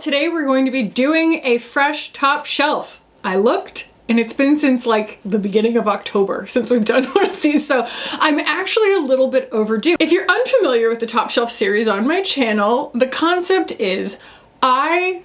Today we're going to be doing a fresh top shelf. I looked and it's been since like the beginning of October since we've done one of these, so I'm actually a little bit overdue. If you're unfamiliar with the top shelf series on my channel, the concept is I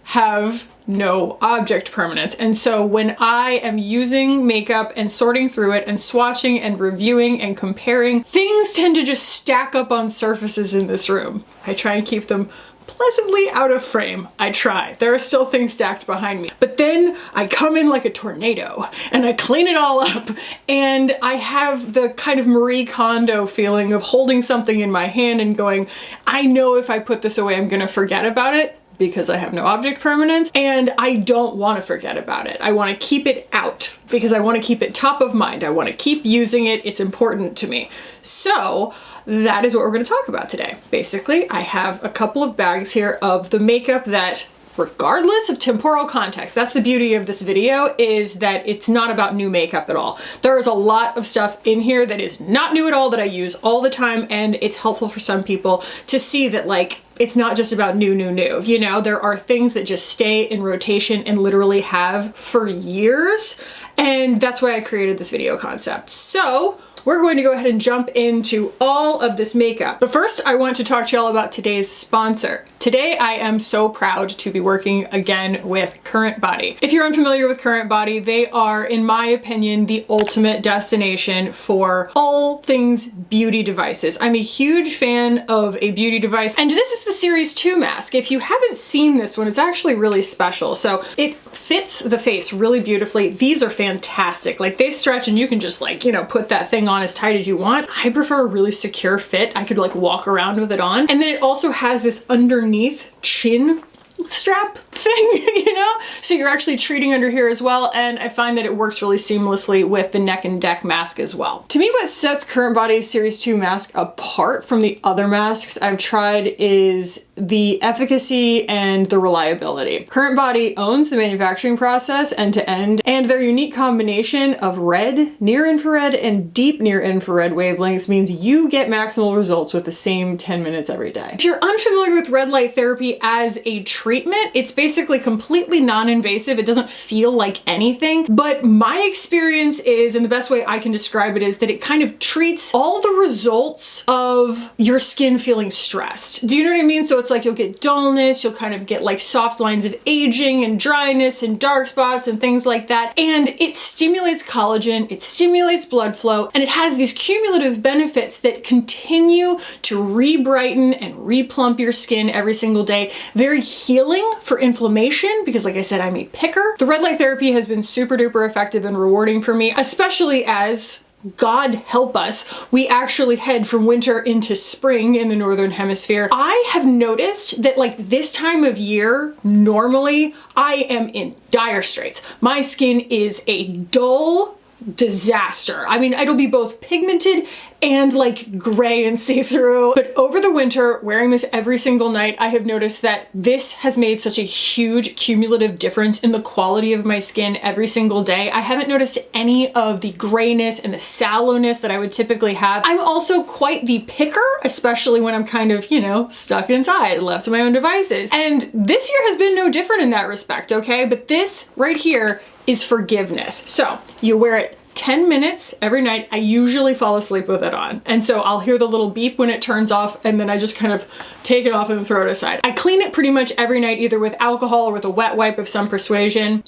have no object permanence. And so when I am using makeup and sorting through it and swatching and reviewing and comparing, things tend to just stack up on surfaces in this room. I try and keep them pleasantly out of frame. I try. There are still things stacked behind me. But then I come in like a tornado and I clean it all up, and I have the kind of Marie Kondo feeling of holding something in my hand and going, I know if I put this away I'm gonna forget about it, because I have no object permanence, and I don't want to forget about it. I want to keep it out because I want to keep it top of mind. I want to keep using it. It's important to me. So that is what we're going to talk about today. Basically, I have a couple of bags here of the makeup that, regardless of temporal context, that's the beauty of this video, is that it's not about new makeup at all. There is a lot of stuff in here that is not new at all that I use all the time, and it's helpful for some people to see that, like, it's not just about new. You know, there are things that just stay in rotation and literally have for years, and that's why I created this video concept. So we're going to go ahead and jump into all of this makeup. But first, I want to talk to y'all about today's sponsor. Today, I am so proud to be working again with Current Body. If you're unfamiliar with Current Body, they are, in my opinion, the ultimate destination for all things beauty devices. I'm a huge fan of a beauty device, and this is the Series 2 mask. If you haven't seen this one, it's actually really special. So it fits the face really beautifully. These are fantastic. Like, they stretch and you can just, like, you know, put that thing on as tight as you want. I prefer a really secure fit. I could like walk around with it on. And then it also has this underneath chin strap thing, you know? So you're actually treating under here as well, and I find that it works really seamlessly with the neck and neck mask as well. To me, what sets Current Body's Series 2 mask apart from the other masks I've tried is the efficacy and the reliability. Current Body owns the manufacturing process end to end, and their unique combination of red, near infrared, and deep near infrared wavelengths means you get maximal results with the same 10 minutes every day. If you're unfamiliar with red light therapy as a treatment, it's basically completely non-invasive. It doesn't feel like anything, but my experience is, and the best way I can describe it is that it kind of treats all the results of your skin feeling stressed. Do you know what I mean? So it's like you'll get dullness, you'll kind of get like soft lines of aging and dryness and dark spots and things like that. And it stimulates collagen, it stimulates blood flow, and it has these cumulative benefits that continue to re-brighten and re-plump your skin every single day. Very healing for inflammation, because like I said, I'm a picker. The red light therapy has been super duper effective and rewarding for me, especially as, God help us, we actually head from winter into spring in the Northern Hemisphere. I have noticed that like this time of year, normally I am in dire straits. My skin is a dull disaster. I mean, it'll be both pigmented and like gray and see-through. But over the winter, wearing this every single night, I have noticed that this has made such a huge cumulative difference in the quality of my skin every single day. I haven't noticed any of the grayness and the sallowness that I would typically have. I'm also quite the picker, especially when I'm kind of, you know, stuck inside, left to my own devices. And this year has been no different in that respect, okay? But this right here is forgiveness. So you wear it 10 minutes every night. I usually fall asleep with it on. And so I'll hear the little beep when it turns off, and then I just kind of take it off and throw it aside. I clean it pretty much every night, either with alcohol or with a wet wipe of some persuasion.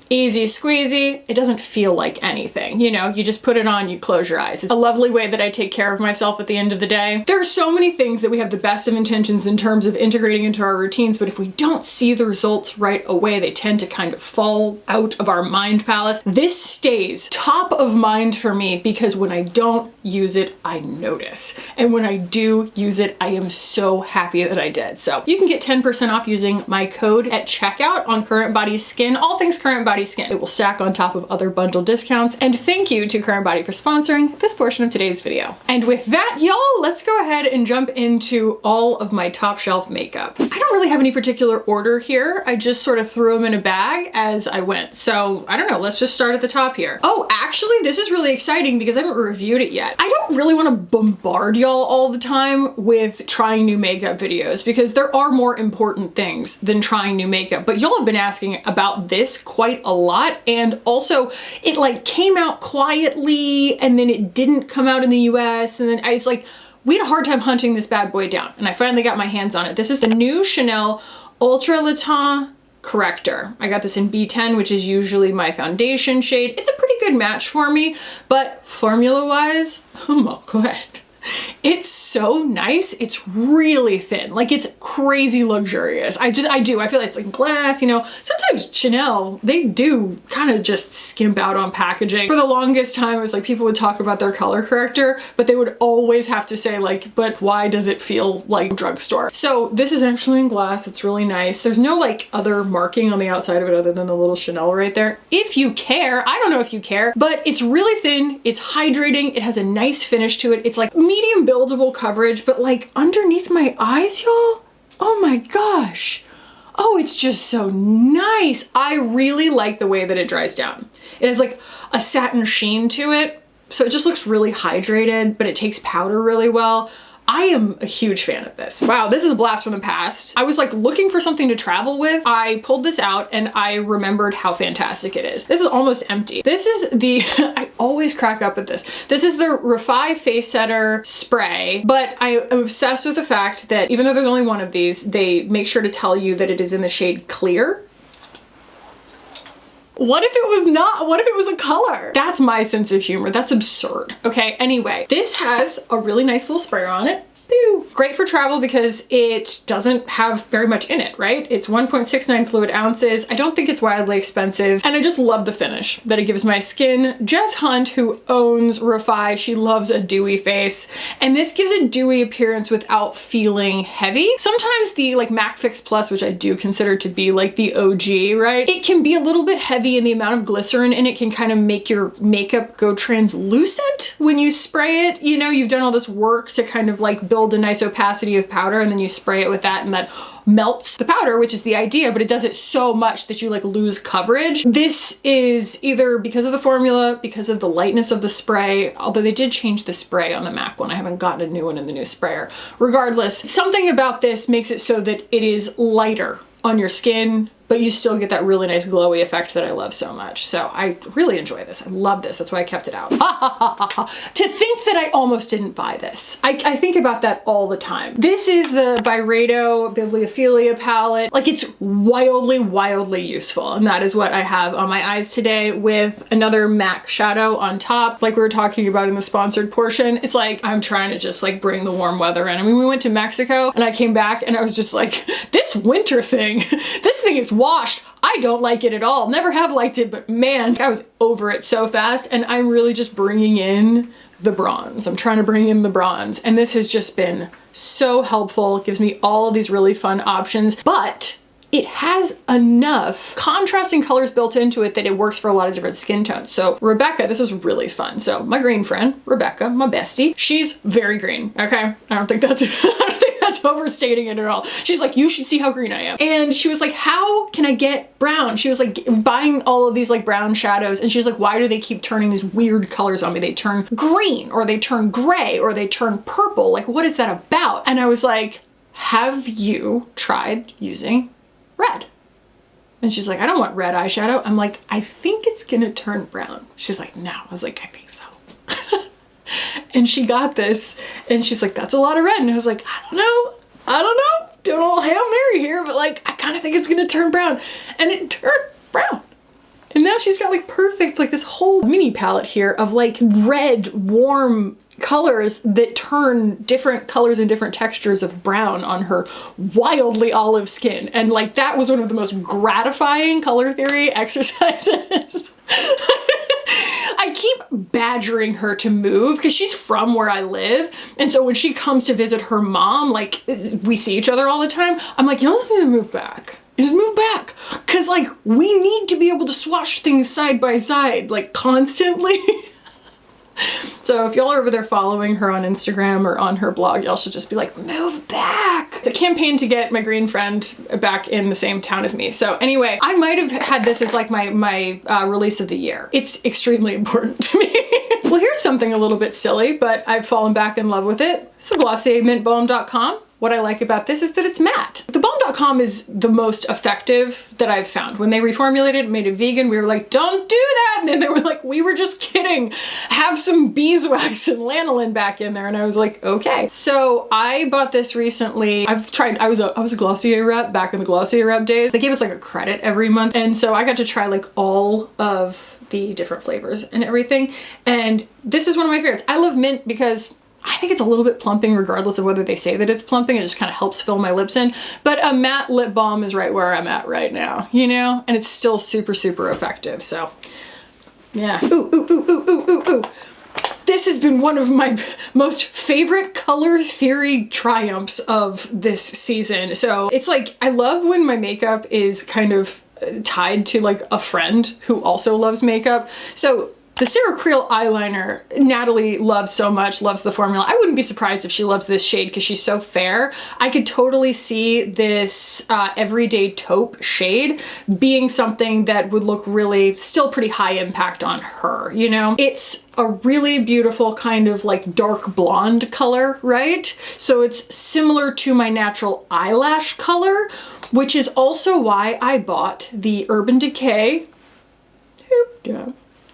Easy squeezy. It doesn't feel like anything, you know, you just put it on, you close your eyes. It's a lovely way that I take care of myself at the end of the day. There are so many things that we have the best of intentions in terms of integrating into our routines, but if we don't see the results right away, they tend to kind of fall out of our mind palace. This stays top of mind for me because when I don't use it, I notice. And when I do use it, I am so happy that I did. So you can get 10% off using my code at checkout on Current Body Skin, all things Current Body Skin. It will stack on top of other bundle discounts. And thank you to Current Body for sponsoring this portion of today's video. And with that, y'all, let's go ahead and jump into all of my top shelf makeup. I don't really have any particular order here. I just sort of threw them in a bag as I went. So I don't know, let's just start at the top here. Oh, actually, this is really exciting because I haven't reviewed it yet. I don't really want to bombard y'all all the time with trying new makeup videos because there are more important things than trying new makeup, but y'all have been asking about this quite a lot, and also it like came out quietly and then it didn't come out in the US, and then I was like, we had a hard time hunting this bad boy down, and I finally got my hands on it. This is the new Chanel Ultra Latin corrector. I got this in B10, which is usually my foundation shade. It's a pretty good match for me, but formula-wise, oh my god. It's so nice. It's really thin. Like, it's crazy luxurious. I feel like it's like glass, you know. Sometimes Chanel, they do kind of just skimp out on packaging. For the longest time, it was like people would talk about their color corrector, but they would always have to say like, but why does it feel like drugstore? So this is actually in glass. It's really nice. There's no like other marking on the outside of it other than the little Chanel right there. If you care, I don't know if you care, but it's really thin. It's hydrating. It has a nice finish to it. It's like medium buildable coverage, but like underneath my eyes, y'all, oh my gosh. Oh, it's just so nice. I really like the way that it dries down. It has like a satin sheen to it, so it just looks really hydrated, but it takes powder really well. I am a huge fan of this. Wow, this is a blast from the past. I was like looking for something to travel with. I pulled this out and I remembered how fantastic it is. This is almost empty. This is the, I always crack up at this. This is the Refi Face Setter Spray, but I am obsessed with the fact that even though there's only one of these, they make sure to tell you that it is in the shade Clear. What if it was not? What if it was a color? That's my sense of humor. That's absurd. Okay, anyway, this has a really nice little sprayer on it. Pew. Great for travel because it doesn't have very much in it, right? It's 1.69 fluid ounces. I don't think it's wildly expensive, and I just love the finish that it gives my skin. Jess Hunt, who owns Refi, she loves a dewy face, and this gives a dewy appearance without feeling heavy. Sometimes the like MAC Fix Plus, which I do consider to be like the OG, right? It can be a little bit heavy, and the amount of glycerin in it can kind of make your makeup go translucent when you spray it. You know, you've done all this work to kind of like build a nice opacity of powder, and then you spray it with that, and that melts the powder, which is the idea, but it does it so much that you like lose coverage. This is either because of the formula, because of the lightness of the spray, although they did change the spray on the MAC one. I haven't gotten a new one in the new sprayer. Regardless, something about this makes it so that it is lighter on your skin, but you still get that really nice glowy effect that I love so much. So I really enjoy this. I love this. That's why I kept it out. To think that I almost didn't buy this. I think about that all the time. This is the Byredo Bibliophilia palette. Like, it's wildly, wildly useful. And that is what I have on my eyes today, with another MAC shadow on top. Like we were talking about in the sponsored portion. It's like, I'm trying to just like bring the warm weather in. I mean, we went to Mexico and I came back and I was just like, this winter thing, this thing is washed. I don't like it at all. Never have liked it, but man, I was over it so fast, and I'm really just bringing in the bronze. I'm trying to bring in the bronze, and this has just been so helpful. It gives me all of these really fun options, but it has enough contrasting colors built into it that it works for a lot of different skin tones. So Rebecca, this was really fun. So my green friend, Rebecca, my bestie, she's very green, okay? I don't think that's overstating it at all. She's like, you should see how green I am. And she was like, how can I get brown? She was like buying all of these like brown shadows, and she's like, why do they keep turning these weird colors on me? They turn green, or they turn gray, or they turn purple. Like, what is that about? And I was like, have you tried using red? And she's like, I don't want red eyeshadow. I'm like, I think it's gonna turn brown. She's like, no. I was like, I think so. And she got this, and she's like, that's a lot of red. And I was like, I don't know. Doing a little Hail Mary here, but like, I kind of think it's gonna turn brown. And it turned brown. And now she's got like perfect, like this whole mini palette here of like red, warm colors that turn different colors and different textures of brown on her wildly olive skin. And like, that was one of the most gratifying color theory exercises. I keep badgering her to move because she's from where I live. And so when she comes to visit her mom, like we see each other all the time, I'm like, you just need to move back. You just move back. Cause like, we need to be able to swatch things side by side, like constantly. So if y'all are over there following her on Instagram or on her blog, y'all should just be like, move back. It's a campaign to get my green friend back in the same town as me. So anyway, I might have had this as like my release of the year. It's extremely important to me. Well, here's something a little bit silly, but I've fallen back in love with it. It's the Glossier Mint Balm.com. What I like about this is that it's matte. The balm.com is the most effective that I've found. When they reformulated it and made it vegan, we were like, don't do that. And then they were like, we were just kidding. Have some beeswax and lanolin back in there. And I was like, okay. So I bought this recently. I've tried, I was a Glossier rep back in the Glossier rep days. They gave us like a credit every month. And so I got to try like all of the different flavors and everything. And this is one of my favorites. I love mint because I think it's a little bit plumping regardless of whether they say that it's plumping. It just kind of helps fill my lips in. But a matte lip balm is right where I'm at right now, you know? And it's still super, super effective. So yeah. Ooh, ooh, ooh, ooh, ooh, ooh, ooh. This has been one of my most favorite color theory triumphs of this season. So it's like, I love when my makeup is kind of tied to like a friend who also loves makeup. So the Cerecreal eyeliner, Natalie loves so much, loves the formula. I wouldn't be surprised if she loves this shade because she's so fair. I could totally see this everyday taupe shade being something that would look really, still pretty high impact on her, you know? It's a really beautiful kind of like dark blonde color, right? So it's similar to my natural eyelash color, which is also why I bought the Urban Decay,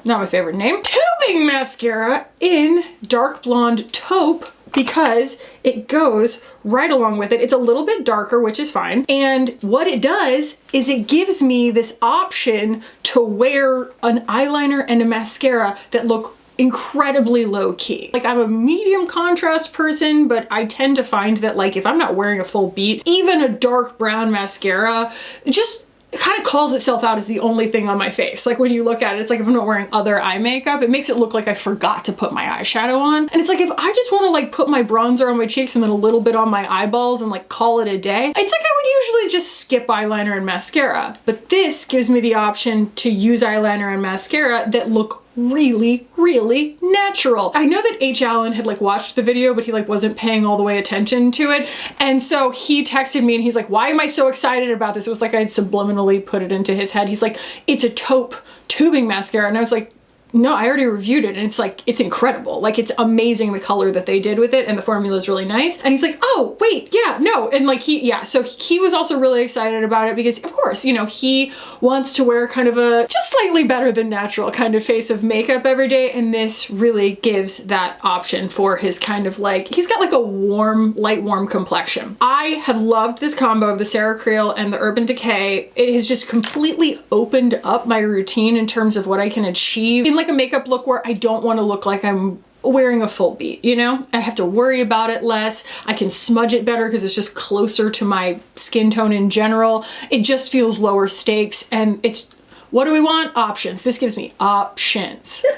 not my favorite name, tubing mascara in dark blonde taupe because it goes right along with it. It's a little bit darker, which is fine. And what it does is it gives me this option to wear an eyeliner and a mascara that look incredibly low key. Like I'm a medium contrast person, but I tend to find that like if I'm not wearing a full beat, even a dark brown mascara, it kind of calls itself out as the only thing on my face. Like when you look at it, it's like if I'm not wearing other eye makeup, it makes it look like I forgot to put my eyeshadow on. And it's like if I just want to like put my bronzer on my cheeks and then a little bit on my eyeballs and like call it a day, it's like I would usually just skip eyeliner and mascara. But this gives me the option to use eyeliner and mascara that look really, really natural. I know that H. Allen had like watched the video, but he like wasn't paying all the way attention to it. And so he texted me and he's like, why am I so excited about this? It was like I'd subliminally put it into his head. He's like, it's a taupe tubing mascara. And I was like, no, I already reviewed it and it's like, it's incredible. Like it's amazing the color that they did with it and the formula is really nice. And he's like, oh, wait, yeah, no. And like so he was also really excited about it because of course, you know, he wants to wear kind of a just slightly better than natural kind of face of makeup every day. And this really gives that option for his kind of like, he's got like a warm, light warm complexion. I have loved this combo of the Cerecreal and the Urban Decay. It has just completely opened up my routine in terms of what I can achieve in like a makeup look where I don't want to look like I'm wearing a full beat, you know? I have to worry about it less. I can smudge it better because it's just closer to my skin tone in general. It just feels lower stakes and it's, what do we want? Options. This gives me options. That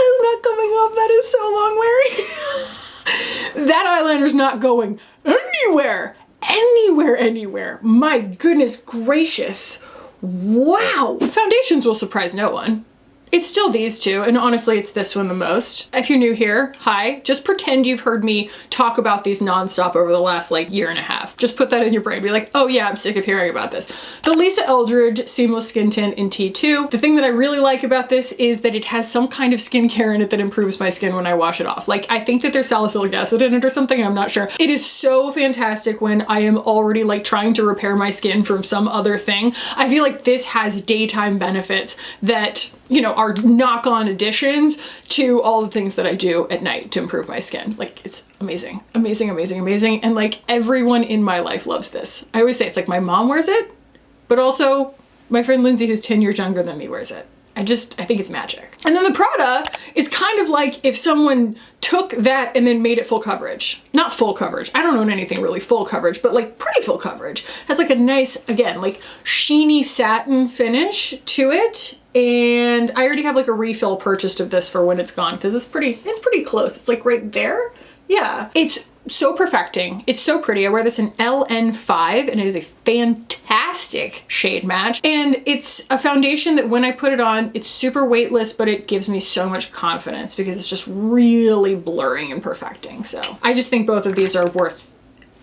is not coming off. That is so long wearing. That eyeliner's not going anywhere. Anywhere. My goodness gracious. Wow. Foundations will surprise no one. It's still these two, and honestly, it's this one the most. If you're new here, hi. Just pretend you've heard me talk about these nonstop over the last like year and a half. Just put that in your brain. Be like, oh yeah, I'm sick of hearing about this. The Lisa Eldridge Seamless Skin Tint in T2. The thing that I really like about this is that it has some kind of skincare in it that improves my skin when I wash it off. Like, I think that there's salicylic acid in it or something, I'm not sure. It is so fantastic when I am already like trying to repair my skin from some other thing. I feel like this has daytime benefits that, you know, are knock-on additions to all the things that I do at night to improve my skin. Like, it's amazing, amazing, amazing, amazing. And like everyone in my life loves this. I always say it's like my mom wears it, but also my friend Lindsay, who's 10 years younger than me, wears it. I think it's magic. And then the Prada is kind of like if someone took that and then made it full coverage. Not full coverage. I don't own anything really full coverage, but like pretty full coverage. Has like a nice, again, like sheeny satin finish to it. And I already have like a refill purchased of this for when it's gone because it's pretty close. It's like right there. Yeah. It's so perfecting. It's so pretty. I wear this in LN5 and it is a fantastic shade match. And it's a foundation that when I put it on, it's super weightless, but it gives me so much confidence because it's just really blurring and perfecting. So I just think both of these are worth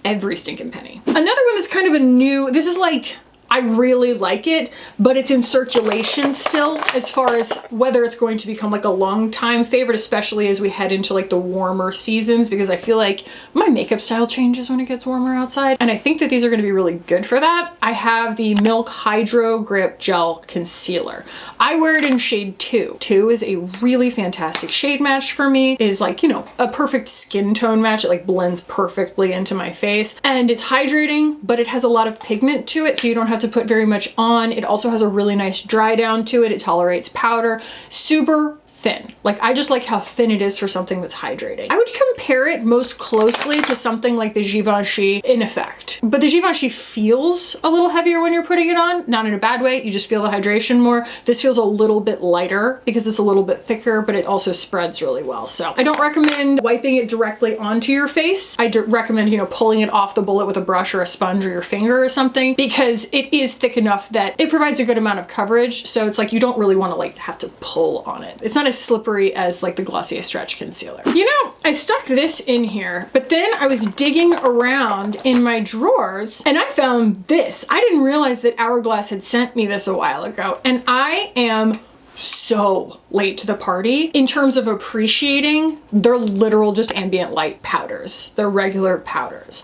every stinking penny. Another one that's kind of a new, this is like, I really like it, but it's in circulation still as far as whether it's going to become like a long time favorite, especially as we head into like the warmer seasons, because I feel like my makeup style changes when it gets warmer outside. And I think that these are gonna be really good for that. I have the Milk Hydro Grip Gel Concealer. I wear it in shade 2. 2 is a really fantastic shade match for me. It is like, you know, a perfect skin tone match. It like blends perfectly into my face. And it's hydrating, but it has a lot of pigment to it, so you don't have to put very much on. It also has a really nice dry down to it. It tolerates powder. Super thin. Like, I just like how thin it is for something that's hydrating. I would compare it most closely to something like the Givenchy in Effect. But the Givenchy feels a little heavier when you're putting it on, not in a bad way. You just feel the hydration more. This feels a little bit lighter because it's a little bit thicker, but it also spreads really well. So I don't recommend wiping it directly onto your face. I recommend, you know, pulling it off the bullet with a brush or a sponge or your finger or something, because it is thick enough that it provides a good amount of coverage. So it's like you don't really want to like have to pull on it. It's not as slippery as like the Glossier Stretch Concealer. You know, I stuck this in here, but then I was digging around in my drawers and I found this. I didn't realize that Hourglass had sent me this a while ago, and I am so late to the party in terms of appreciating their literal just ambient light powders. Their regular powders.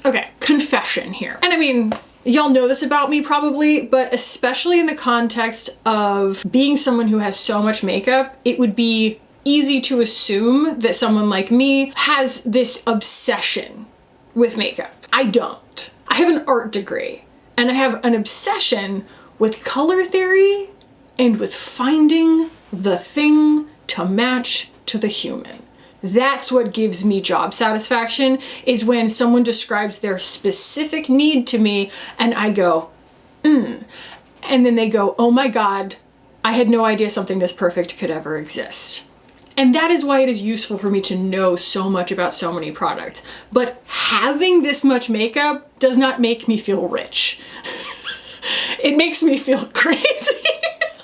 Okay, confession here. And I mean, y'all know this about me probably, but especially in the context of being someone who has so much makeup, it would be easy to assume that someone like me has this obsession with makeup. I don't. I have an art degree, and I have an obsession with color theory and with finding the thing to match to the human. That's what gives me job satisfaction, is when someone describes their specific need to me and I go, and then they go, oh my God, I had no idea something this perfect could ever exist. And that is why it is useful for me to know so much about so many products. But having this much makeup does not make me feel rich. It makes me feel crazy.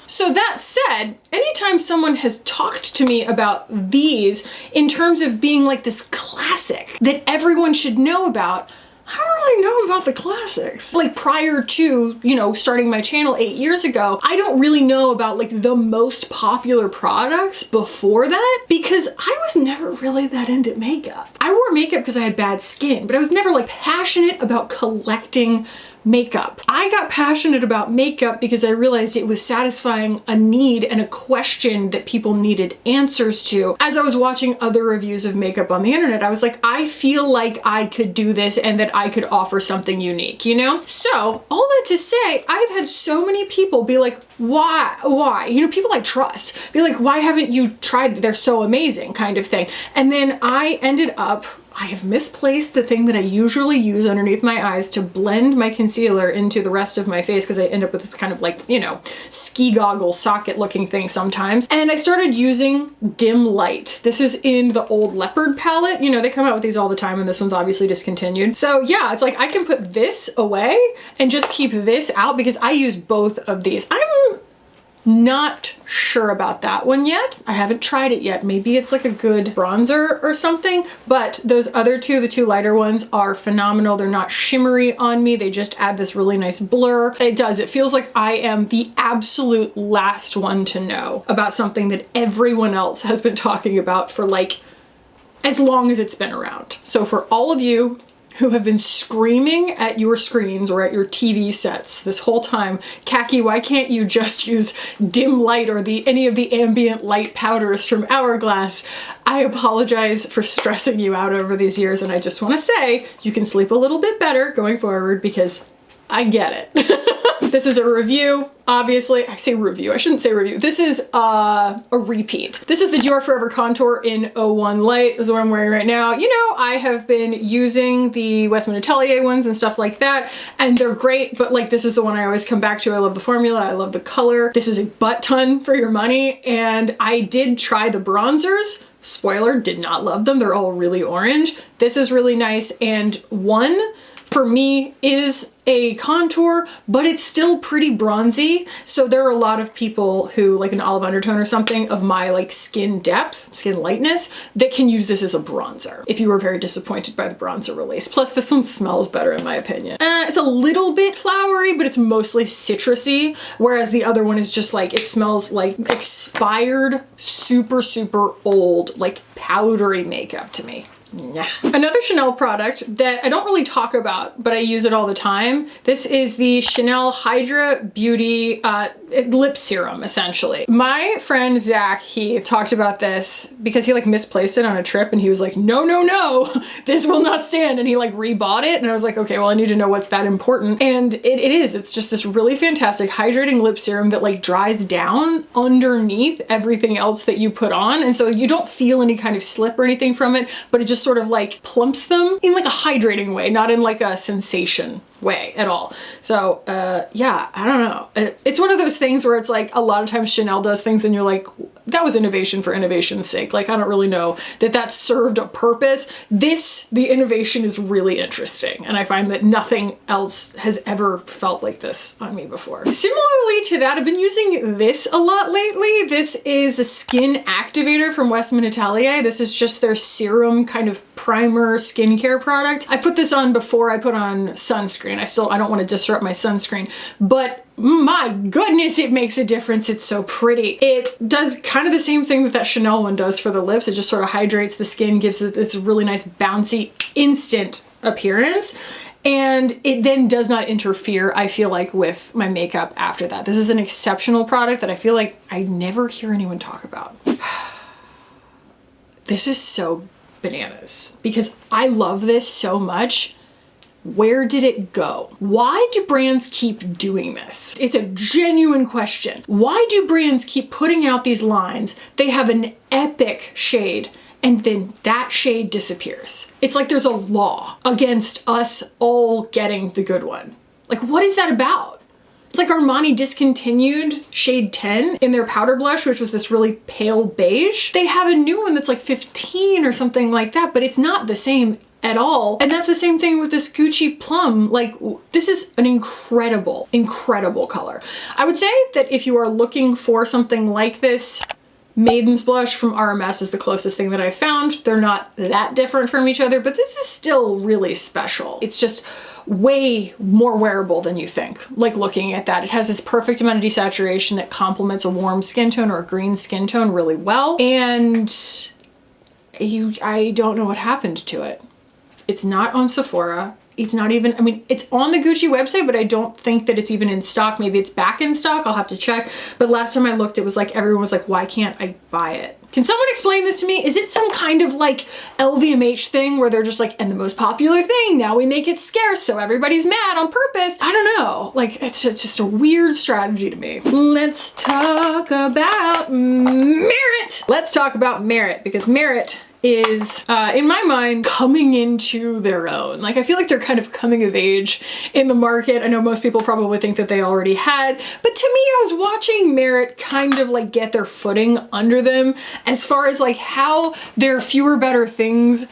So that said, anytime someone has talked to me about these in terms of being like this classic that everyone should know about, I don't really know about the classics. Like, prior to, you know, starting my channel 8 years ago, I don't really know about like the most popular products before that, because I was never really that into makeup. I wore makeup because I had bad skin, but I was never like passionate about collecting makeup. I got passionate about makeup because I realized it was satisfying a need and a question that people needed answers to. As I was watching other reviews of makeup on the internet, I was like, I feel like I could do this and that I could offer something unique, you know? So all that to say, I've had so many people be like, why? You know, people I trust, be like, why haven't you tried? They're so amazing, kind of thing. And then I ended up, I have misplaced the thing that I usually use underneath my eyes to blend my concealer into the rest of my face, because I end up with this kind of like, you know, ski goggle socket looking thing sometimes. And I started using dim light. This is in the old Leopard palette. You know, they come out with these all the time, and this one's obviously discontinued. So yeah, it's like I can put this away and just keep this out because I use both of these. I'm not sure about that one yet. I haven't tried it yet. Maybe it's like a good bronzer or something, but those other two, the two lighter ones, are phenomenal. They're not shimmery on me. They just add this really nice blur. It does. It feels like I am the absolute last one to know about something that everyone else has been talking about for like as long as it's been around. So for all of you who have been screaming at your screens or at your TV sets this whole time, Kackie, why can't you just use dim light or any of the ambient light powders from Hourglass? I apologize for stressing you out over these years, and I just want to say you can sleep a little bit better going forward because I get it. This is a review, obviously. I say review, I shouldn't say review. This is a repeat. This is the Dior Forever Contour in 01 Light. This is what I'm wearing right now. You know, I have been using the Westman Atelier ones and stuff like that, and they're great, but like this is the one I always come back to. I love the formula, I love the color. This is a butt ton for your money, and I did try the bronzers. Spoiler, did not love them. They're all really orange. This is really nice, and one for me is a contour, but it's still pretty bronzy. So there are a lot of people who, like an olive undertone or something of my like skin depth, skin lightness, that can use this as a bronzer if you were very disappointed by the bronzer release. Plus this one smells better in my opinion. It's a little bit flowery, but it's mostly citrusy, whereas the other one is just like, it smells like expired, super, super old, like powdery makeup to me. Nah. Another Chanel product that I don't really talk about, but I use it all the time. This is the Chanel Hydra Beauty lip serum, essentially. My friend Zach, he talked about this because he like misplaced it on a trip and he was like, no, no, no, this will not stand. And he like rebought it. And I was like, okay, well, I need to know what's that important. And it is, it's just this really fantastic hydrating lip serum that like dries down underneath everything else that you put on. And so you don't feel any kind of slip or anything from it, but it just sort of like plumps them in like a hydrating way, not in like a sensation way at all. So yeah, I don't know. It's one of those things where it's like a lot of times Chanel does things and you're like, that was innovation for innovation's sake. Like, I don't really know that that served a purpose. The innovation is really interesting. And I find that nothing else has ever felt like this on me before. Similarly to that, I've been using this a lot lately. This is the Skin Activator from Westman Atelier. This is just their serum kind of primer skincare product. I put this on before I put on sunscreen. I don't want to disrupt my sunscreen, but my goodness, it makes a difference. It's so pretty. It does kind of the same thing that that Chanel one does for the lips. It just sort of hydrates the skin, gives it this really nice bouncy instant appearance. And it then does not interfere, I feel like, with my makeup after that. This is an exceptional product that I feel like I never hear anyone talk about. This is so bananas because I love this so much. Where did it go? Why do brands keep doing this? It's a genuine question. Why do brands keep putting out these lines? They have an epic shade and then that shade disappears. It's like there's a law against us all getting the good one. Like, what is that about? It's like Armani discontinued shade 10 in their powder blush, which was this really pale beige. They have a new one that's like 15 or something like that, but it's not the same at all. And that's the same thing with this Gucci Plum. Like, this is an incredible, incredible color. I would say that if you are looking for something like this, Maiden's Blush from RMS is the closest thing that I found. They're not that different from each other, but this is still really special. It's just way more wearable than you think. Like, looking at that, it has this perfect amount of desaturation that complements a warm skin tone or a green skin tone really well. And I don't know what happened to it. It's not on Sephora. It's not even, I mean, it's on the Gucci website, but I don't think that it's even in stock. Maybe it's back in stock. I'll have to check. But last time I looked, it was like, everyone was like, why can't I buy it? Can someone explain this to me? Is it some kind of like LVMH thing where they're just like, and the most popular thing, now we make it scarce so everybody's mad on purpose? I don't know. Like, it's just a weird strategy to me. Let's talk about Merit. Let's talk about Merit because Merit is, in my mind, coming into their own. Like, I feel like they're kind of coming of age in the market. I know most people probably think that they already had, but to me, I was watching Merit kind of like get their footing under them as far as like how their fewer better things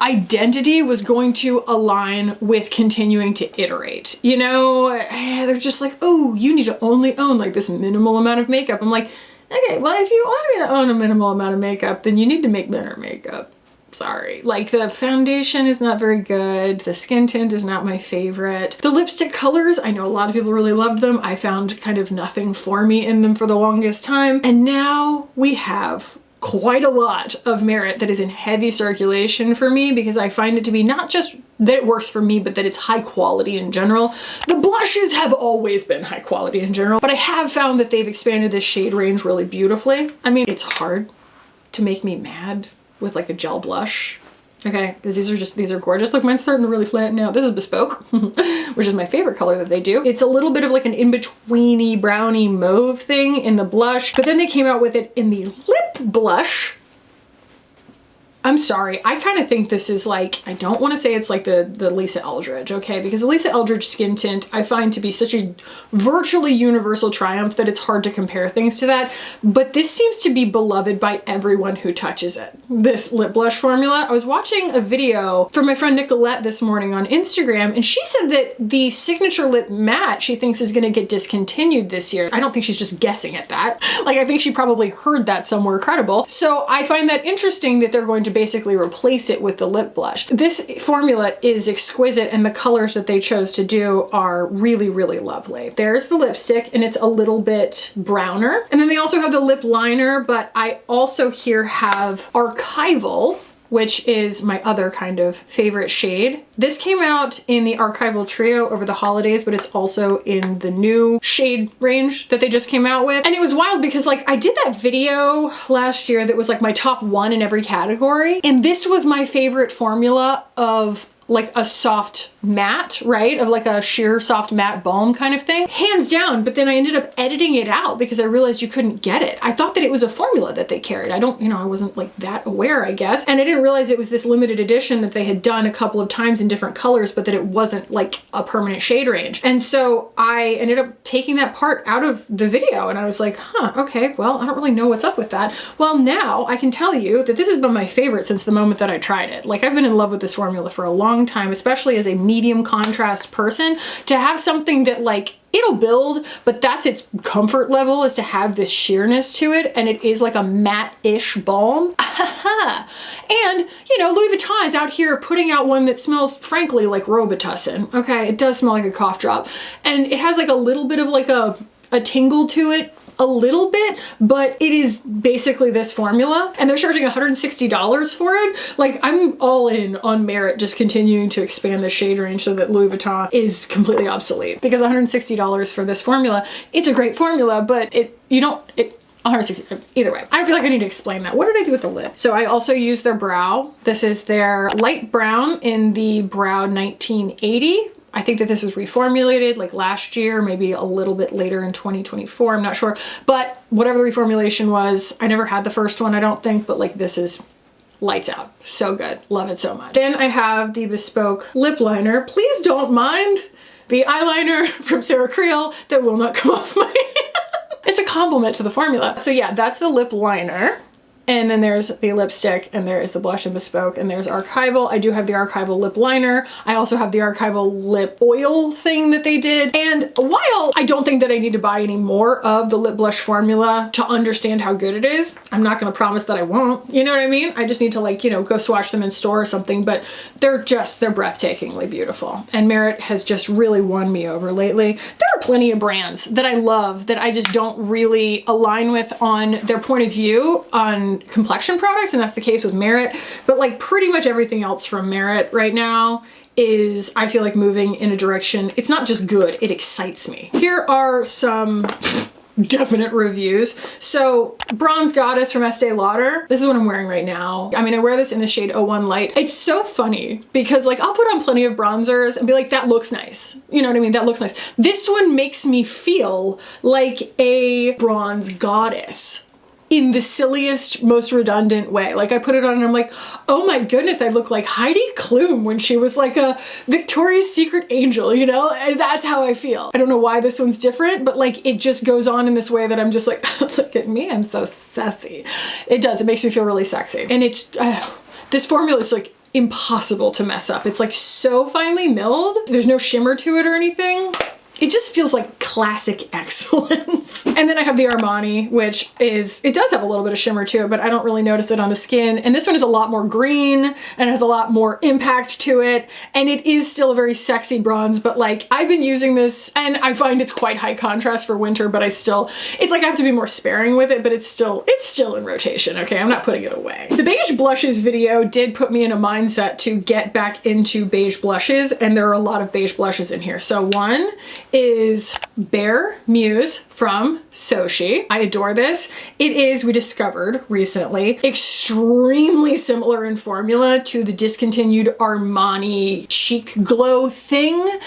identity was going to align with continuing to iterate. You know, they're just like, oh, you need to only own like this minimal amount of makeup. I'm like, okay, well, if you want me to own a minimal amount of makeup, then you need to make better makeup. Sorry. Like, the foundation is not very good. The skin tint is not my favorite. The lipstick colors, I know a lot of people really loved them. I found kind of nothing for me in them for the longest time. And now we have quite a lot of Merit that is in heavy circulation for me because I find it to be not just that it works for me, but that it's high quality in general. The blushes have always been high quality in general, but I have found that they've expanded this shade range really beautifully. I mean, it's hard to make me mad with like a gel blush. Okay, because these are gorgeous. Look, mine's starting to really flatten out. This is Bespoke, which is my favorite color that they do. It's a little bit of like an in-betweeny browny mauve thing in the blush, but then they came out with it in the lip blush. I'm sorry, I kind of think this is like, I don't want to say it's like the Lisa Eldridge, okay? Because the Lisa Eldridge skin tint I find to be such a virtually universal triumph that it's hard to compare things to that. But this seems to be beloved by everyone who touches it. This lip blush formula. I was watching a video from my friend Nicolette this morning on Instagram, and she said that the Signature Lip Matte she thinks is gonna get discontinued this year. I don't think she's just guessing at that. Like, I think she probably heard that somewhere credible. So I find that interesting that they're going to basically replace it with the lip blush. This formula is exquisite, and the colors that they chose to do are really, really lovely. There's the lipstick, and it's a little bit browner. And then they also have the lip liner, but I also here have Archival, which is my other kind of favorite shade. This came out in the Archival Trio over the holidays, but it's also in the new shade range that they just came out with. And it was wild because like I did that video last year that was like my top 1 in every category. And this was my favorite formula of like a soft matte, right? Of like a sheer soft matte balm kind of thing. Hands down, but then I ended up editing it out because I realized you couldn't get it. I thought that it was a formula that they carried. I don't, you know, I wasn't like that aware, I guess. And I didn't realize it was this limited edition that they had done a couple of times in different colors, but that it wasn't like a permanent shade range. And so I ended up taking that part out of the video and I was like, huh, okay, well, I don't really know what's up with that. Well, now I can tell you that this has been my favorite since the moment that I tried it. Like I've been in love with this formula for a long time, especially as a medium contrast person, to have something that like it'll build, but that's its comfort level, is to have this sheerness to it, and it is like a matte-ish balm. And, you know, Louis Vuitton is out here putting out one that smells, frankly, like Robitussin. Okay, it does smell like a cough drop. And it has like a little bit of like a tingle to it, a little bit, but it is basically this formula, and they're charging $160 for it. Like, I'm all in on Merit just continuing to expand the shade range so that Louis Vuitton is completely obsolete, because $160 for this formula, it's a great formula, but you don't, 160, either way. I don't feel like I need to explain that. What did I do with the lip? So I also use their brow. This is their light brown in the Brow 1980. I think that this is reformulated like last year, maybe a little bit later in 2024, I'm not sure. But whatever the reformulation was, I never had the first one, I don't think, but like this is lights out. So good. Love it so much. Then I have the Bespoke lip liner. Please don't mind the eyeliner from Sarah Creel that will not come off my hand. It's a compliment to the formula. So yeah, that's the lip liner. And then there's the lipstick, and there is the blush in Bespoke, and there's Archival. I do have the Archival lip liner. I also have the Archival lip oil thing that they did. And while I don't think that I need to buy any more of the lip blush formula to understand how good it is, I'm not gonna promise that I won't, you know what I mean? I just need to like, you know, go swatch them in store or something, but they're breathtakingly beautiful. And Merit has just really won me over lately. There are plenty of brands that I love that I just don't really align with on their point of view on complexion products, and that's the case with Merit, but like pretty much everything else from Merit right now is, I feel like, moving in a direction. It's not just good, it excites me. Here are some definite reviews. So Bronze Goddess from Estee Lauder. This is what I'm wearing right now. I mean, I wear this in the shade 01 Light. It's so funny because like I'll put on plenty of bronzers and be like, that looks nice. You know what I mean? That looks nice. This one makes me feel like a bronze goddess in the silliest, most redundant way. Like I put it on and I'm like, oh my goodness, I look like Heidi Klum when she was like a Victoria's Secret angel, you know? And that's how I feel. I don't know why this one's different, but like it just goes on in this way that I'm just like, look at me, I'm so sassy. It does, it makes me feel really sexy. And it's, this formula is like impossible to mess up. It's like so finely milled. There's no shimmer to it or anything. It just feels like classic excellence. And then I have the Armani, which is, it does have a little bit of shimmer to it, but I don't really notice it on the skin. And this one is a lot more green and has a lot more impact to it. And it is still a very sexy bronze, but like I've been using this and I find it's quite high contrast for winter, but I still, it's like I have to be more sparing with it, but it's still in rotation, okay? I'm not putting it away. The beige blushes video did put me in a mindset to get back into beige blushes, and there are a lot of beige blushes in here. So one is Bare Muse from Sochi. I adore this. It is, we discovered recently, extremely similar in formula to the discontinued Armani Cheek Glow thing.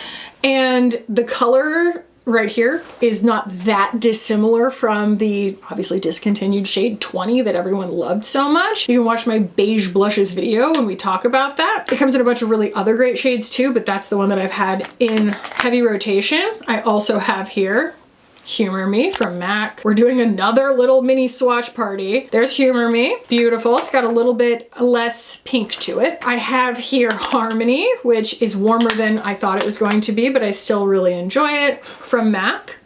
And the color right here is not that dissimilar from the obviously discontinued shade 20 that everyone loved so much. You can watch my beige blushes video when we talk about that. It comes in a bunch of really other great shades too, but that's the one that I've had in heavy rotation. I also have here Humor Me from MAC. We're doing another little mini swatch party. There's Humor Me. Beautiful. It's got a little bit less pink to it. I have here Harmony, which is warmer than I thought it was going to be, but I still really enjoy it, from MAC.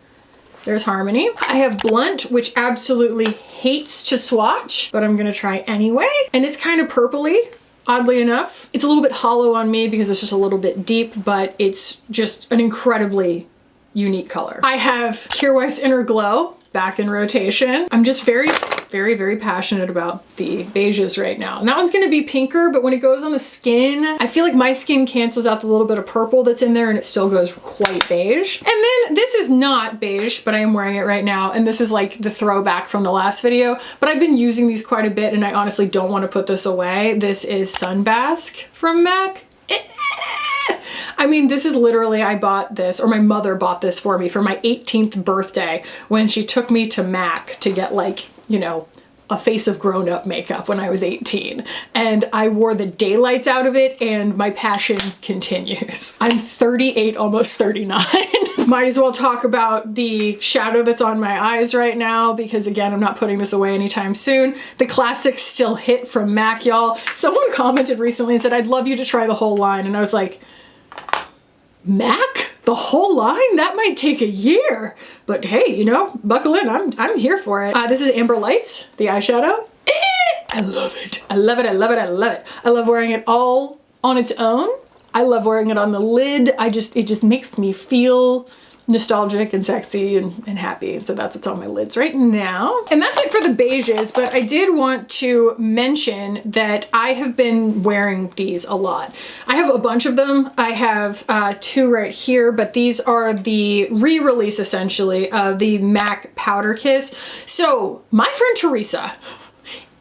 There's Harmony. I have Blunt, which absolutely hates to swatch, but I'm gonna try anyway. And it's kind of purpley, oddly enough. It's a little bit hollow on me because it's just a little bit deep, but it's just an incredibly unique color. I have Kierweiss Inner Glow back in rotation. I'm just very passionate about the beiges right now. And that one's gonna be pinker, but when it goes on the skin, I feel like my skin cancels out the little bit of purple that's in there and it still goes quite beige. And then this is not beige, but I am wearing it right now. And this is like the throwback from the last video, but I've been using these quite a bit and I honestly don't want to put this away. This is Sunbask from MAC. I mean, this is literally, I bought this, or my mother bought this for me for my 18th birthday when she took me to MAC to get like, you know, a face of grown-up makeup when I was 18. And I wore the daylights out of it and my passion continues. I'm 38, almost 39. Might as well talk about the shadow that's on my eyes right now because again, I'm not putting this away anytime soon. The classics still hit from MAC, y'all. Someone commented recently and said, I'd love you to try the whole line. And I was like, MAC? The whole line? That might take a year. But hey, you know, buckle in, I'm here for it. This is Amber Lights, the eyeshadow. I love it. I love it, I love it, I love it. I love wearing it all on its own. I love wearing it on the lid. It just makes me feel nostalgic and sexy and happy. So that's what's on my lids right now. And that's it for the beiges, but I did want to mention that I have been wearing these a lot. I have a bunch of them. I have two right here, but these are the re-release essentially of the MAC Powder Kiss. So my friend Teresa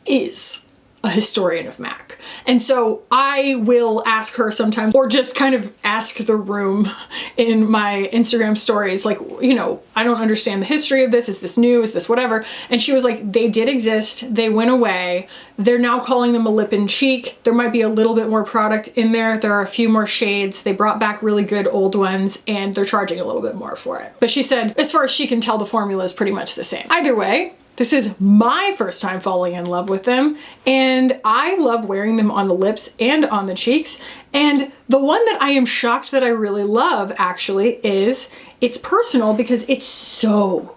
is a historian of MAC. And so I will ask her sometimes, or just kind of ask the room in my Instagram stories, like, you know, I don't understand the history of this. Is this new? Is this whatever? And she was like, they did exist. They went away. They're now calling them a lip and cheek. There might be a little bit more product in there. There are a few more shades. They brought back really good old ones and they're charging a little bit more for it. But she said, as far as she can tell, the formula is pretty much the same. Either way, this is my first time falling in love with them, and I love wearing them on the lips and on the cheeks. And the one that I am shocked that I really love actually is, it's personal because it's so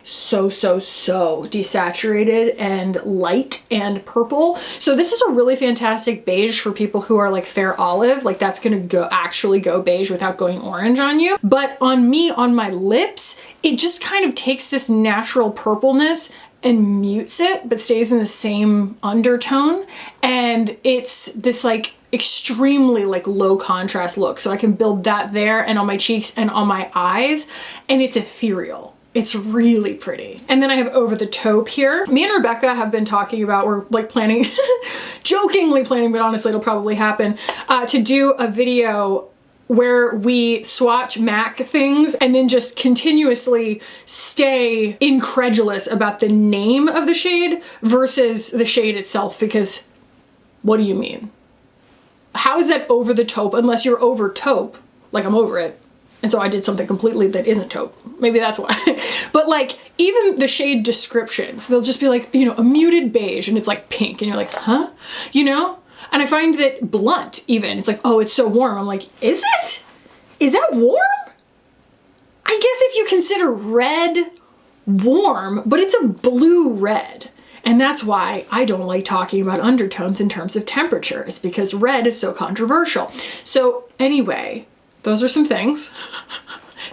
desaturated and light and purple. So this is a really fantastic beige for people who are like fair olive, like that's gonna actually go beige without going orange on you. But on me, on my lips, it just kind of takes this natural purpleness and mutes it, but stays in the same undertone. And it's this like extremely like low contrast look. So I can build that there and on my cheeks and on my eyes, and it's ethereal. It's really pretty. And then I have Over the Taupe here. Me and Rebecca have been talking about, we're like planning, jokingly planning, but honestly it'll probably happen, to do a video where we swatch MAC things and then just continuously stay incredulous about the name of the shade versus the shade itself, because what do you mean? How is that over the taupe unless you're over taupe? Like I'm over it. And so I did something completely that isn't taupe. Maybe that's why. But like even the shade descriptions, they'll just be like, you know, a muted beige and it's like pink and you're like, huh? You know? And I find that Blunt even, it's like, oh, it's so warm. I'm like, is it? Is that warm? I guess if you consider red warm, but it's a blue red. And that's why I don't like talking about undertones in terms of temperature, is because red is so controversial. So anyway, those are some things.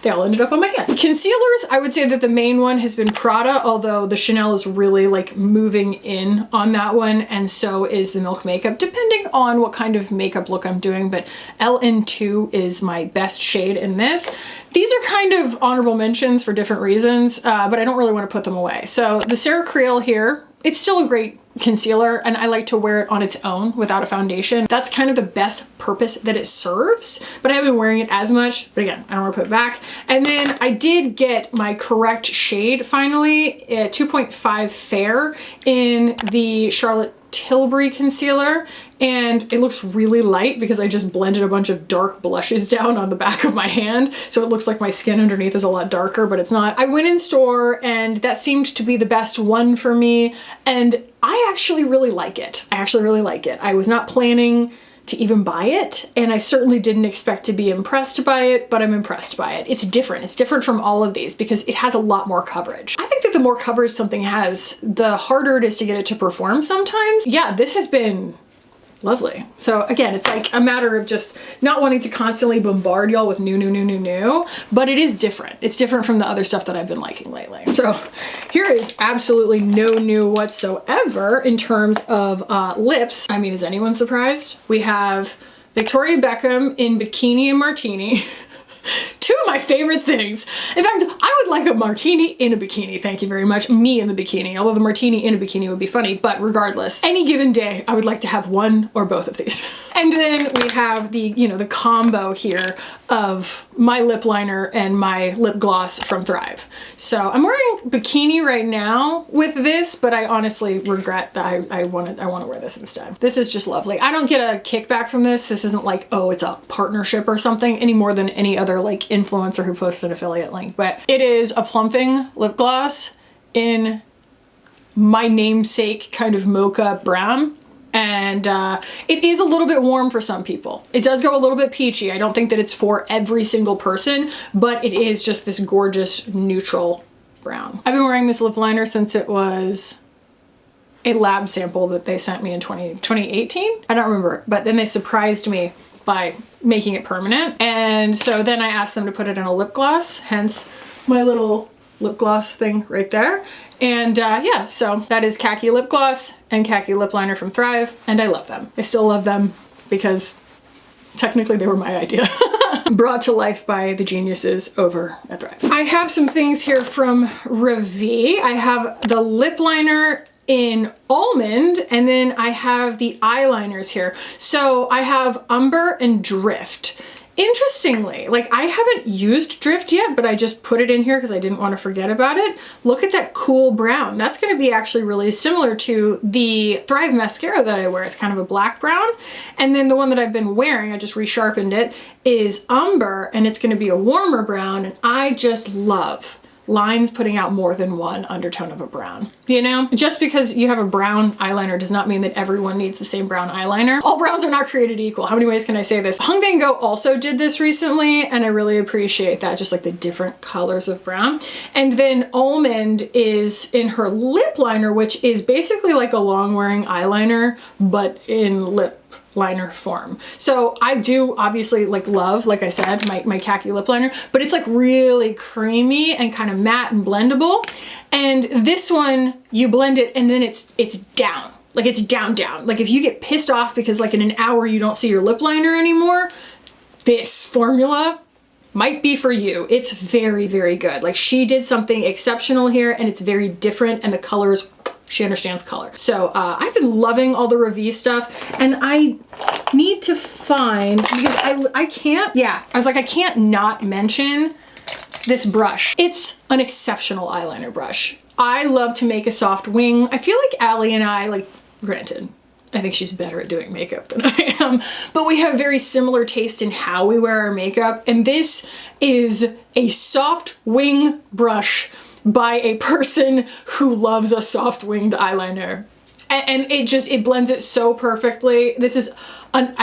They all ended up on my hand. Concealers, I would say that the main one has been Prada, although the Chanel is really like moving in on that one, and so is the Milk Makeup, depending on what kind of makeup look I'm doing, but LN2 is my best shade in this. These are kind of honorable mentions for different reasons, but I don't really want to put them away. So the Sarah Creel here, It's still a great concealer, and I like to wear it on its own without a foundation. That's kind of the best purpose that it serves, but I haven't been wearing it as much. But again, I don't want to put it back. And then I did get my correct shade finally, 2.5 Fair in the Charlotte Tilbury concealer, and it looks really light because I just blended a bunch of dark blushes down on the back of my hand, so it looks like my skin underneath is a lot darker, but it's not. I went in store and that seemed to be the best one for me, and I actually really like it. I actually really like it. I was not planning to even buy it, and I certainly didn't expect to be impressed by it, but I'm impressed by it. It's different. It's different from all of these because it has a lot more coverage. I think that the more coverage something has, the harder it is to get it to perform sometimes. Yeah, this has been lovely. So again, it's like a matter of just not wanting to constantly bombard y'all with new, but it is different. It's different from the other stuff that I've been liking lately. So here is absolutely no new whatsoever in terms of lips. I mean, is anyone surprised? We have Victoria Beckham in Bikini and Martini. Two of my favorite things. In fact, I would like a martini in a bikini. Thank you very much. Me in the bikini. Although the martini in a bikini would be funny, but regardless, any given day, I would like to have one or both of these. And then we have the, you know, the combo here of my lip liner and my lip gloss from Thrive. So I'm wearing bikini right now with this, but I honestly regret that I want to wear this instead. This is just lovely. I don't get a kickback from this. This isn't like, oh, it's a partnership or something any more than any other like influencer who posts an affiliate link, but it is a plumping lip gloss in my namesake kind of mocha brown. And it is a little bit warm for some people. It does go a little bit peachy. I don't think that it's for every single person, but it is just this gorgeous neutral brown. I've been wearing this lip liner since it was a lab sample that they sent me in 2018. I don't remember, but then they surprised me by making it permanent. And so then I asked them to put it in a lip gloss, hence my little lip gloss thing right there. And yeah, so that is Kackie lip gloss and Kackie lip liner from Thrive, and I love them. I still love them because technically they were my idea. Brought to life by the geniuses over at Thrive. I have some things here from Ravi. I have the lip liner in Almond, and then I have the eyeliners here. So I have Umber and Drift. Interestingly, like I haven't used Drift yet, but I just put it in here because I didn't want to forget about it. Look at that cool brown. That's going to be actually really similar to the Thrive mascara that I wear. It's kind of a black brown. And then the one that I've been wearing, I just resharpened it, is Umber, and it's going to be a warmer brown. And I just love lines putting out more than one undertone of a brown. You know, just because you have a brown eyeliner does not mean that everyone needs the same brown eyeliner. All browns are not created equal. How many ways can I say this? Hung Van Gogh also did this recently, and I really appreciate that, just like the different colors of brown. And then Almond is in her lip liner, which is basically like a long wearing eyeliner, but in lip liner form. So I do obviously like love, like I said, my Kackie lip liner, but it's like really creamy and kind of matte and blendable. And this one, you blend it and then it's down. Like it's down. Like if you get pissed off because like in an hour you don't see your lip liner anymore, this formula might be for you. It's very, very good. Like she did something exceptional here, and it's very different, and the colors, she understands color. So I've been loving all the Ravi stuff, and I need to find, because I can't, yeah, I was like, I can't not mention this brush. It's an exceptional eyeliner brush. I love to make a soft wing. I feel like Allie and I, like, granted, I think she's better at doing makeup than I am, but we have very similar taste in how we wear our makeup, and this is a soft wing brush by a person who loves a soft winged eyeliner. And it blends it so perfectly. This is, I've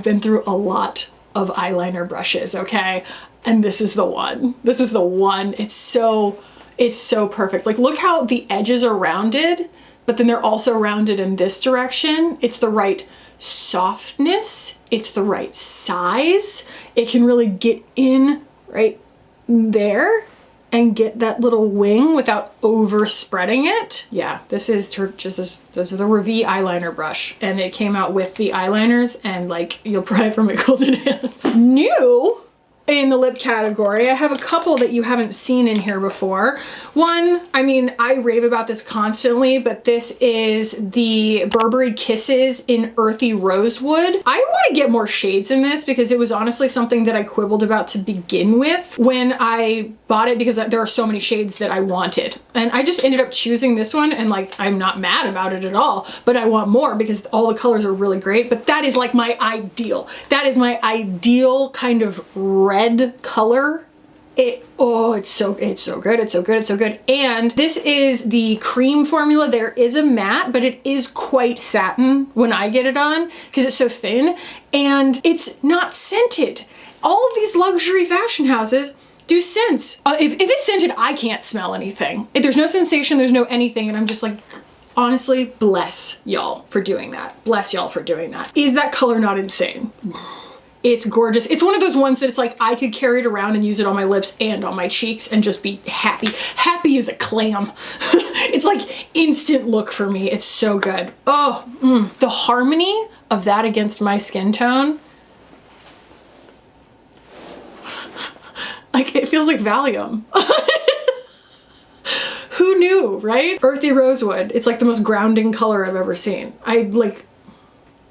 been through a lot of eyeliner brushes, okay? And this is the one. This is the one. It's so perfect. Like look how the edges are rounded, but then they're also rounded in this direction. It's the right softness. It's the right size. It can really get in right there and get that little wing without overspreading it. Yeah, this is the Ravi eyeliner brush, and it came out with the eyeliners, and like you'll pry from my golden hands. New in the lip category. I have a couple that you haven't seen in here before. One, I mean, I rave about this constantly, but this is the Burberry Kisses in Earthy Rosewood. I want to get more shades in this because it was honestly something that I quibbled about to begin with when I bought it, because there are so many shades that I wanted. And I just ended up choosing this one, and like, I'm not mad about it at all, but I want more because all the colors are really great. But that is like my ideal. That is my ideal kind of red color. It's so good, it's so good, it's so good. And this is the cream formula. There is a matte, but it is quite satin when I get it on because it's so thin, and it's not scented. All of these luxury fashion houses do scents. If it's scented, I can't smell anything. If there's no sensation, there's no anything, and I'm just like, honestly, bless y'all for doing that. Bless y'all for doing that. Is that color not insane? It's gorgeous. It's one of those ones that it's like I could carry it around and use it on my lips and on my cheeks and just be happy. Happy as a clam. It's like instant look for me. It's so good. Oh, the harmony of that against my skin tone. Like, it feels like Valium. Who knew, right? Earthy Rosewood. It's like the most grounding color I've ever seen.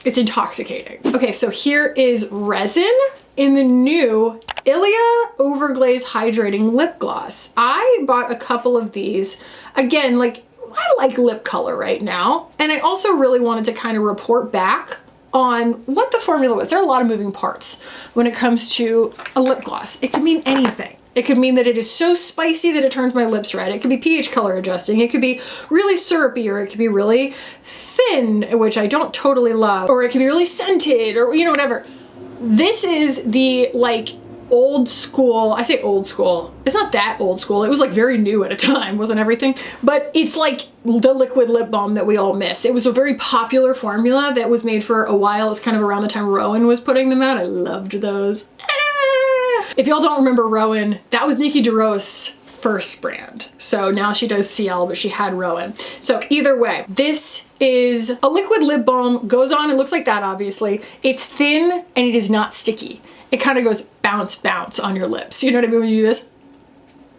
It's intoxicating. Okay, so here is Resin in the new Ilia Overglaze Hydrating Lip Gloss. I bought a couple of these. Again, like, I like lip color right now. And I also really wanted to kind of report back on what the formula was. There are a lot of moving parts when it comes to a lip gloss. It could mean anything. It could mean that it is so spicy that it turns my lips red. It could be pH color adjusting. It could be really syrupy, or it could be really thin, which I don't totally love, or it could be really scented, or, you know, whatever. This is the, like, old school. I say old school. It's not that old school. It was like very new at a time, wasn't everything? But it's like the liquid lip balm that we all miss. It was a very popular formula that was made for a while. It's kind of around the time Rowan was putting them out. I loved those. If y'all don't remember Rowan, that was Nikki DeRose's first brand. So now she does CL, but she had Rowan. So either way, this is a liquid lip balm, goes on, it looks like that obviously. It's thin and it is not sticky. It kind of goes bounce, bounce on your lips. You know what I mean when you do this?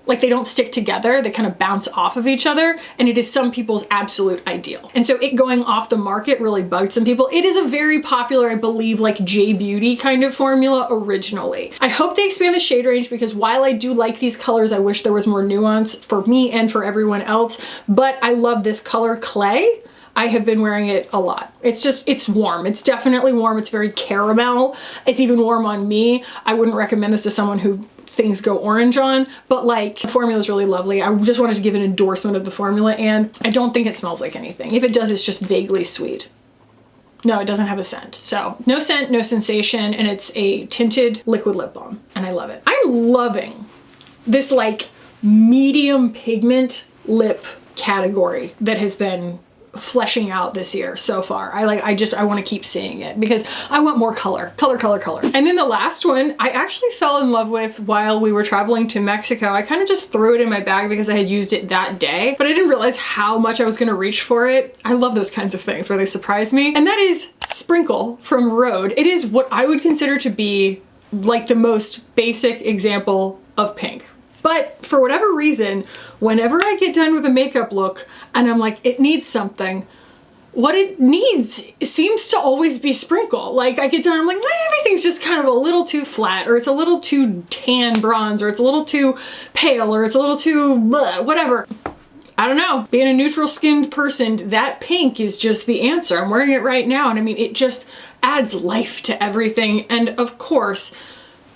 Like, they don't stick together, they kind of bounce off of each other, and it is some people's absolute ideal. And so it going off the market really bugged some people. It is a very popular, I believe, like J Beauty kind of formula originally. I hope they expand the shade range, because while I do like these colors, I wish there was more nuance for me and for everyone else, but I love this color Clay. I have been wearing it a lot. It's warm. It's definitely warm. It's very caramel. It's even warm on me. I wouldn't recommend this to someone who things go orange on, but like, the formula is really lovely. I just wanted to give an endorsement of the formula, and I don't think it smells like anything. If it does, it's just vaguely sweet. No, it doesn't have a scent. So no scent, no sensation, and it's a tinted liquid lip balm, and I love it. I'm loving this like medium pigment lip category that has been fleshing out this year so far. I want to keep seeing it because I want more color. Color. And then the last one I actually fell in love with while we were traveling to Mexico. I kind of just threw it in my bag because I had used it that day, but I didn't realize how much I was going to reach for it. I love those kinds of things where they surprise me. And that is Sprinkle from Rhode. It is what I would consider to be like the most basic example of pink. But for whatever reason, whenever I get done with a makeup look and I'm like, it needs something, what it needs seems to always be Sprinkle. Like, I get done, I'm like, everything's just kind of a little too flat, or it's a little too tan bronze, or it's a little too pale, or it's a little too blah, whatever. I don't know. Being a neutral skinned person, that pink is just the answer. I'm wearing it right now, and I mean, it just adds life to everything. And of course,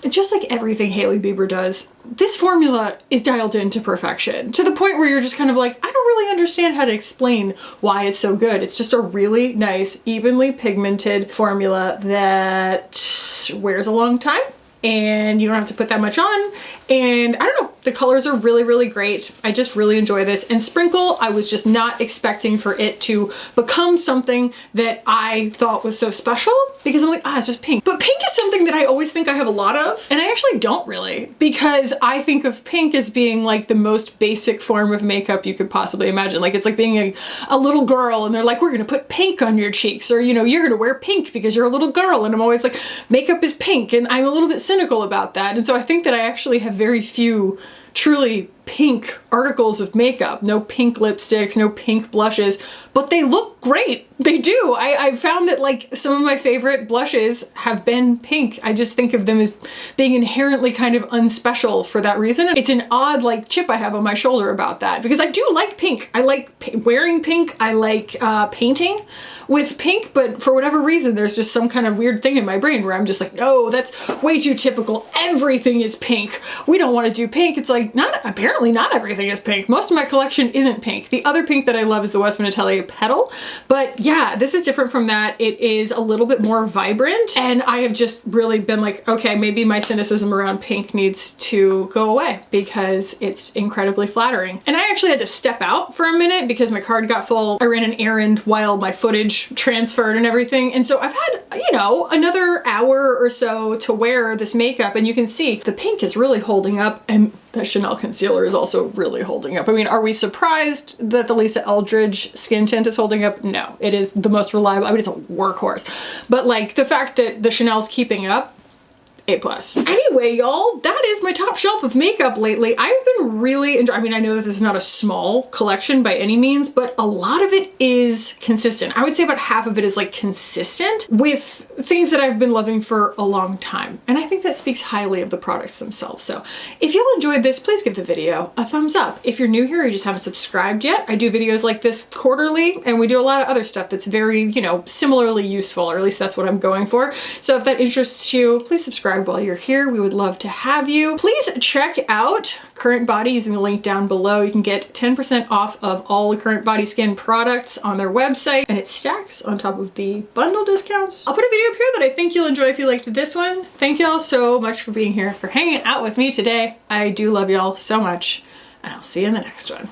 just like everything Hailey Bieber does, this formula is dialed in to perfection, to the point where you're just kind of like, I don't really understand how to explain why it's so good. It's just a really nice, evenly pigmented formula that wears a long time, and you don't have to put that much on, and I don't know, The colors are really, really great. I just really enjoy this. And Sprinkle, I was just not expecting for it to become something that I thought was so special, because I'm like, it's just pink. But pink is something that I always think I have a lot of, and I actually don't really, because I think of pink as being like the most basic form of makeup you could possibly imagine. Like, it's like being a little girl and they're like, we're gonna put pink on your cheeks, or, you know, you're gonna wear pink because you're a little girl. And I'm always like, makeup is pink, and I'm a little bit cynical about that. And so I think that I actually have very few truly pink articles of makeup. No pink lipsticks, no pink blushes, but they look great. They do. I found that like some of my favorite blushes have been pink. I just think of them as being inherently kind of unspecial for that reason. It's an odd like chip I have on my shoulder about that, because I do like pink. I like wearing pink. I like painting with pink, but for whatever reason, there's just some kind of weird thing in my brain where I'm just like, no, that's way too typical. Everything is pink. We don't want to do pink. It's like, apparently not everything is pink. Most of my collection isn't pink. The other pink that I love is the Westman Atelier Petal, but yeah, this is different from that. It is a little bit more vibrant, and I have just really been like, okay, maybe my cynicism around pink needs to go away because it's incredibly flattering. And I actually had to step out for a minute because my card got full. I ran an errand while my footage transferred and everything, and so I've had, you know, another hour or so to wear this makeup, and you can see the pink is really holding up, and the Chanel concealer is also really holding up. I mean, are we surprised that the Lisa Eldridge skin tint is holding up? No, it is the most reliable. I mean, it's a workhorse, but like the fact that the Chanel's keeping up, A+. Anyway, y'all, that is my top shelf of makeup lately. I've been really enjoying, I mean, I know that this is not a small collection by any means, but a lot of it is consistent. I would say about half of it is like consistent with things that I've been loving for a long time. And I think that speaks highly of the products themselves. So if you enjoyed this, please give the video a thumbs up. If you're new here or you just haven't subscribed yet, I do videos like this quarterly, and we do a lot of other stuff that's very, you know, similarly useful, or at least that's what I'm going for. So if that interests you, please subscribe while you're here. We would love to have you. Please check out Current Body using the link down below. You can get 10% off of all the Current Body skin products on their website, and it stacks on top of the bundle discounts. I'll put a video up here that I think you'll enjoy if you liked this one. Thank y'all so much for being here, for hanging out with me today. I do love y'all so much, and I'll see you in the next one.